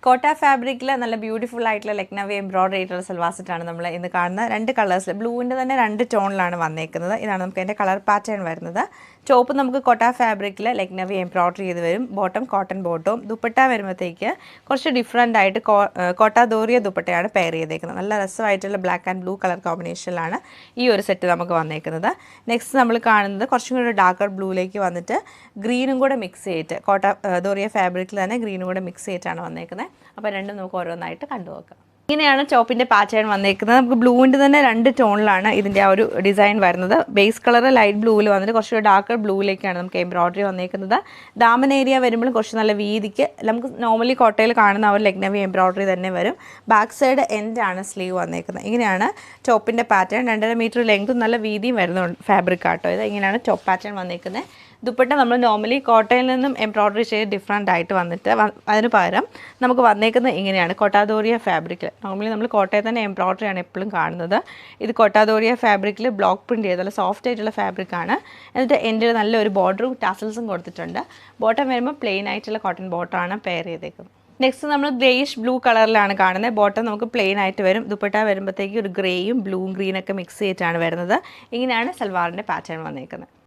കോട്ട ഫാബ്രിക്കിൽ നല്ല ബ്യൂട്ടിഫുൾ ആയിട്ടുള്ള ലക്നവി എംബ്രോയിഡറി ആയിട്ടുള്ള സൽവാർ സെറ്റാണ് നമ്മൾ ഇന്ന് കാണുന്ന രണ്ട് കളേഴ്സിൽ ബ്ലൂവിൻ്റെ തന്നെ രണ്ട് ടോണിലാണ് വന്നേക്കുന്നത്. ഇതാണ് നമുക്ക് അതിൻ്റെ കളർ പാറ്റേൺ വരുന്നത്. ടോപ്പ് നമുക്ക് കോട്ട ഫാബ്രിക്കിൽ ലക്നവി എംബ്രോയിഡറി ചെയ്ത് വരും. Bottom cotton ബോട്ടവും. ദുപ്പട്ട വരുമ്പോഴത്തേക്ക് കുറച്ച് ഡിഫറെൻ്റ് ആയിട്ട് കോട്ട ദോറിയ ദുപ്പട്ടയാണ് പെയർ ചെയ്തേക്കുന്നത്. നല്ല രസമായിട്ടുള്ള ബ്ലാക്ക് ആൻഡ് ബ്ലൂ കളർ കോമ്പിനേഷനിലാണ് ഈ ഒരു സെറ്റ് നമുക്ക് വന്നേക്കുന്നത്. നെക്സ്റ്റ് നമ്മൾ കാണുന്നത് കുറച്ചും കൂടി ഡാർക്കർ ബ്ലൂയിലേക്ക് വന്നിട്ട് ഗ്രീനും കൂടെ മിക്സ് ചെയ്തിട്ട് കോട്ട ദോറിയ ഫാബ്രിക്കിൽ തന്നെ ഗ്രീനും കൂടെ മിക്സ് ചെയ്തിട്ടാണ് വന്നേക്കുന്നത്. അപ്പോൾ രണ്ടും നമുക്ക് ഓരോന്നായിട്ട് കണ്ടുനോക്കാം. ഇങ്ങനെയാണ് ടോപ്പിൻ്റെ പാറ്റേൺ വന്നേക്കുന്നത്. നമുക്ക് ബ്ലൂവിൻ്റെ തന്നെ രണ്ട് ടോണിലാണ് ഇതിൻ്റെ ആ ഒരു ഡിസൈൻ വരുന്നത്. ബേസ് കളർ ലൈറ്റ് ബ്ലൂവിൽ വന്നിട്ട് കുറച്ച് ഡാർക്കർ ബ്ലൂവിലേക്കാണ് നമുക്ക് എംബ്രോയിഡറി വന്നേക്കുന്നത്. ദാമൻ ഏരിയ വരുമ്പോഴും കുറച്ച് നല്ല വീതിക്ക് നമുക്ക് നോർമലി കോട്ടയിൽ കാണുന്ന ആ ഒരു ലക്നവി എംബ്രോയിഡറി തന്നെ വരും. ബാക്ക് സൈഡ് എൻഡാണ് സ്ലീവ് വന്നേക്കുന്നത്. ഇങ്ങനെയാണ് ടോപ്പിൻ്റെ പാറ്റേൺ. 2.5 മീറ്റർ ലെങ്തും നല്ല വീതിയും വരുന്നുണ്ട് ഫാബ്രിക് ആട്ടോ. ഇത് ഇങ്ങനെയാണ് ടോപ്പ് പാറ്റേൺ വന്നേക്കുന്നത്. ദുപ്പട്ട നമ്മൾ നോർമലി കോട്ടയിൽ നിന്നും എംബ്രോയിഡറി ചെയ്ത് ഡിഫറെൻ്റ് ആയിട്ട് വന്നിട്ട് അതിന് പകരം നമുക്ക് വന്നേക്കുന്നത് ഇങ്ങനെയാണ് കോട്ടാദോറിയ ഫാബ്രിക്കിൽ. നോർമലി നമ്മൾ കോട്ടയിൽ തന്നെ എംബ്രോയിഡറിയാണ് എപ്പോഴും കാണുന്നത്. ഇത് കോട്ടാദോറിയ ഫാബ്രിക്കിൽ ബ്ലോക്ക് പ്രിൻറ്റ് ചെയ്ത് നല്ല സോഫ്റ്റ് ആയിട്ടുള്ള ഫാബ്രിക്കാണ്. എന്നിട്ട് എൻ്റെ നല്ലൊരു ബോർഡറും ടാസൽസും കൊടുത്തിട്ടുണ്ട്. ബോട്ടം വരുമ്പോൾ പ്ലെയിൻ ആയിട്ടുള്ള കോട്ടൺ ബോട്ടമാണ് പെയർ ചെയ്തേക്കുന്നത്. നെക്സ്റ്റ് നമ്മൾ ഗ്രേയിഷ് ബ്ലൂ കളറിലാണ് കാണുന്നത്. ബോട്ടം നമുക്ക് പ്ലെയിൻ ആയിട്ട് വരും. ദുപ്പട്ട വരുമ്പോഴത്തേക്ക് ഒരു ഗ്രേയും ബ്ലൂവും ഗ്രീനൊക്കെ മിക്സ് ചെയ്തിട്ടാണ് വരുന്നത്. ഇങ്ങനെയാണ് സൽവാറിൻ്റെ പാറ്റേൺ വന്നേക്കുന്നത്.